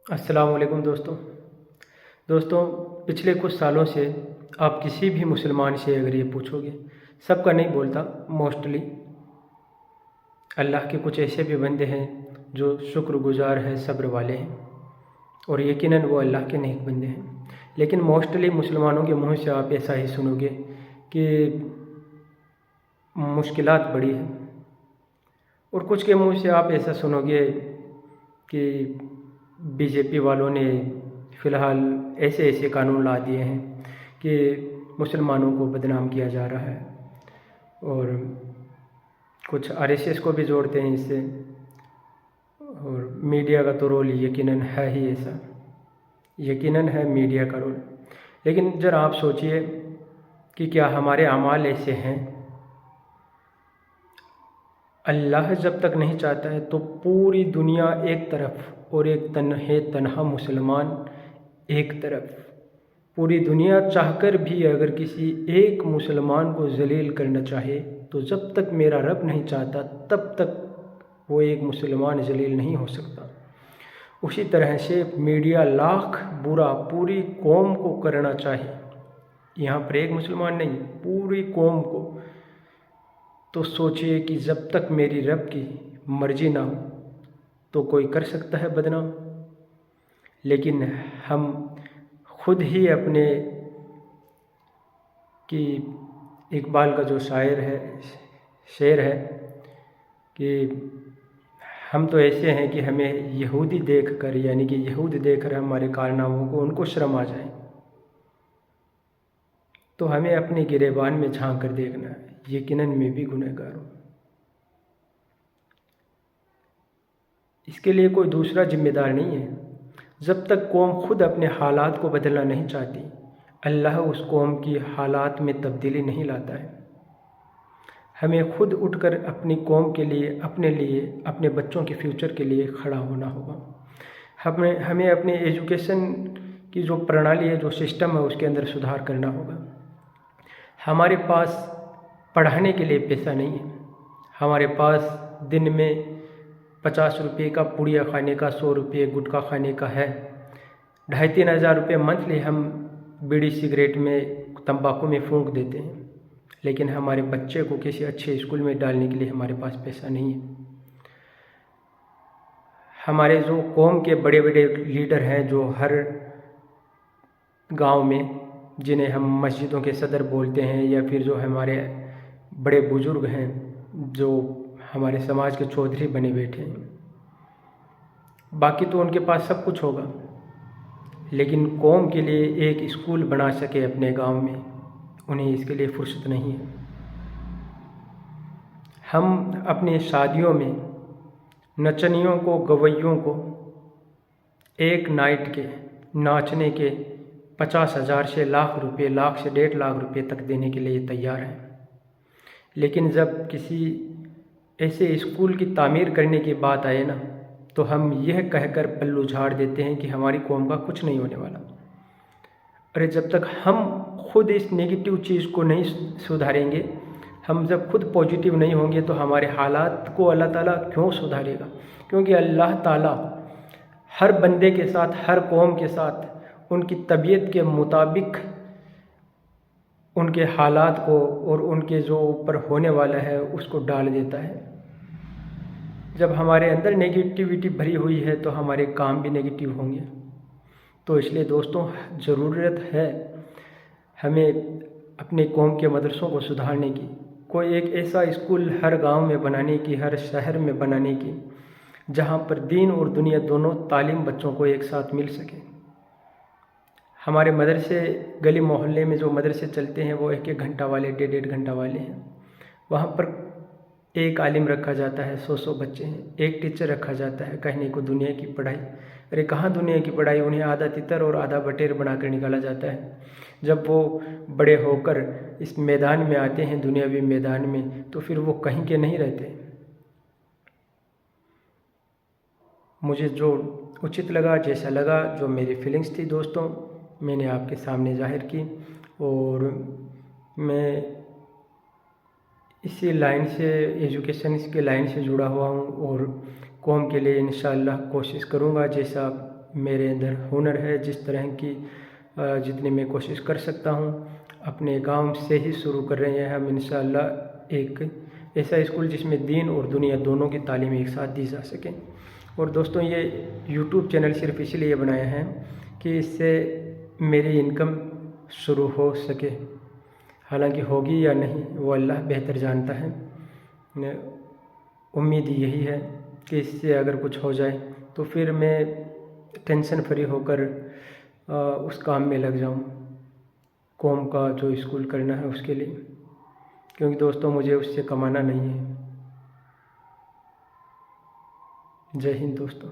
السلام علیکم دوستوں پچھلے کچھ سالوں سے آپ کسی بھی مسلمان سے اگر یہ پوچھو گے، سب کا نہیں بولتا، موسٹلی اللہ کے کچھ ایسے بھی بندے ہیں جو شکر گزار ہیں، صبر والے ہیں، اور یقیناً وہ اللہ کے نیک بندے ہیں، لیکن موسٹلی مسلمانوں کے منہ سے آپ ایسا ہی سنو گے کہ مشکلات بڑی ہیں، اور کچھ کے منہ سے آپ ایسا سنو گے کہ بی جے پی والوں نے فی الحال ایسے قانون لا دیے ہیں کہ مسلمانوں کو بدنام کیا جا رہا ہے، اور کچھ RSS کو بھی جوڑتے ہیں اس سے، اور میڈیا کا تو رول یقیناً ہے ہی ایسا، یقیناً ہے میڈیا کا رول۔ لیکن ذرا آپ سوچئے کہ کیا ہمارے اعمال ایسے ہیں؟ اللہ جب تک نہیں چاہتا ہے تو پوری دنیا ایک طرف اور ایک تنہا مسلمان ایک طرف، پوری دنیا چاہ کر بھی اگر کسی ایک مسلمان کو ذلیل کرنا چاہے تو جب تک میرا رب نہیں چاہتا تب تک وہ ایک مسلمان ذلیل نہیں ہو سکتا۔ اسی طرح سے میڈیا لاکھ برا پوری قوم کو کرنا چاہے، یہاں پر ایک مسلمان نہیں، پوری قوم کو، تو سوچئے کہ جب تک میری رب کی مرضی نہ ہو تو کوئی کر سکتا ہے بدنام؟ لیکن ہم خود ہی اپنے کہ اقبال کا جو شعر ہے کہ ہم تو ایسے ہیں کہ ہمیں یہودی دیکھ کر، یعنی کہ یہود دیکھ کر ہمارے کارناموں کو ان کو شرم آ جائے، تو ہمیں اپنے گریبان میں جھانک کر دیکھنا ہے، یقیناً میں بھی گنہگار ہوں۔ اس کے لیے کوئی دوسرا ذمہ دار نہیں ہے۔ جب تک قوم خود اپنے حالات کو بدلنا نہیں چاہتی، اللہ اس قوم کی حالات میں تبدیلی نہیں لاتا ہے۔ ہمیں خود اٹھ کر اپنی قوم کے لیے، اپنے بچوں کے فیوچر کے لیے کھڑا ہونا ہوگا۔ ہمیں اپنے ایجوکیشن کی جو پرنالی ہے، جو سسٹم ہے، اس کے اندر سدھار کرنا ہوگا۔ ہمارے پاس پڑھانے کے لیے پیسہ نہیں ہے، ہمارے پاس دن میں 50 روپے کا پوڑیا کھانے کا، 100 روپے گٹکا کھانے کا ہے، 2500 ہزار روپے منتھلی ہم بیڑی سگریٹ میں، تمباکو میں پھونک دیتے ہیں، لیکن ہمارے بچے کو کسی اچھے اسکول میں ڈالنے کے لیے ہمارے پاس پیسہ نہیں ہے۔ ہمارے جو قوم کے بڑے بڑے لیڈر ہیں، جو ہر گاؤں میں، جنہیں ہم مسجدوں کے صدر بولتے ہیں، یا پھر جو ہمارے بڑے بزرگ ہیں جو ہمارے سماج کے چودھری بنے بیٹھے ہیں، باقی تو ان کے پاس سب کچھ ہوگا، لیکن قوم کے لیے ایک اسکول بنا سکے اپنے گاؤں میں، انہیں اس کے لیے فرصت نہیں ہے۔ ہم اپنی شادیوں میں نچنیوں کو، گویوں کو ایک نائٹ کے ناچنے کے 50,000 سے لاکھ روپے، لاکھ سے 1.5 لاکھ روپے تک دینے کے لیے تیار ہیں، لیکن جب کسی ایسے اسکول کی تعمیر کرنے کی بات آئے نا، تو ہم یہ کہہ کر پلو جھاڑ دیتے ہیں کہ ہماری قوم کا کچھ نہیں ہونے والا۔ ارے جب تک ہم خود اس نیگیٹو چیز کو نہیں سدھاریں گے، ہم جب خود پوزیٹیو نہیں ہوں گے تو ہمارے حالات کو اللہ تعالیٰ کیوں سدھارے گا؟ کیونکہ اللہ تعالیٰ ہر بندے کے ساتھ، ہر قوم کے ساتھ ان کی طبیعت کے مطابق ان کے حالات کو اور ان کے جو اوپر ہونے والا ہے اس کو ڈال دیتا ہے۔ جب ہمارے اندر نیگیٹیوٹی بھری ہوئی ہے تو ہمارے کام بھی نیگیٹیو ہوں گے۔ تو اس لیے دوستوں، ضرورت ہے ہمیں اپنے قوم کے مدرسوں کو سدھارنے کی، کوئی ایک ایسا اسکول ہر گاؤں میں بنانے کی، ہر شہر میں بنانے کی، جہاں پر دین اور دنیا دونوں تعلیم بچوں کو ایک ساتھ مل سکے۔ ہمارے مدرسے گلی محلے میں جو مدرسے چلتے ہیں وہ 1-1 گھنٹہ والے، 1.5 گھنٹہ والے ہیں، وہاں پر ایک عالم رکھا جاتا ہے، 100 بچے ہیں، ایک ٹیچر رکھا جاتا ہے، کہنے کو دنیا کی پڑھائی۔ ارے کہاں دنیا کی پڑھائی؟ انہیں آدھا تتر اور آدھا بٹیر بنا کر نکالا جاتا ہے۔ جب وہ بڑے ہو کر اس میدان میں آتے ہیں، دنیاوی میدان میں، تو پھر وہ کہیں کے نہیں رہتے۔ مجھے جو اچت لگا، جیسا لگا، جو میری فیلنگس تھی دوستوں، میں نے آپ کے سامنے ظاہر کی، اور میں اسی لائن سے، ایجوکیشن کے لائن سے جڑا ہوا ہوں، اور قوم کے لیے انشاءاللہ کوشش کروں گا، جیسا میرے اندر ہنر ہے، جس طرح کی جتنی میں کوشش کر سکتا ہوں اپنے گاؤں سے ہی شروع کر رہے ہیں ہم انشاءاللہ ایک ایسا اسکول جس میں دین اور دنیا دونوں کی تعلیم ایک ساتھ دی جا سکے۔ اور دوستوں یہ یوٹیوب چینل صرف اس لیے بنایا ہے کہ اس سے میری انکم شروع ہو سکے، حالانکہ ہوگی یا نہیں وہ اللہ بہتر جانتا ہے۔ امید یہی ہے کہ اس سے اگر کچھ ہو جائے تو پھر میں ٹینشن فری ہو کر اس کام میں لگ جاؤں، قوم کا جو اسکول کرنا ہے اس کے لیے، کیونکہ دوستوں مجھے اس سے کمانا نہیں ہے۔ جے ہند دوستوں۔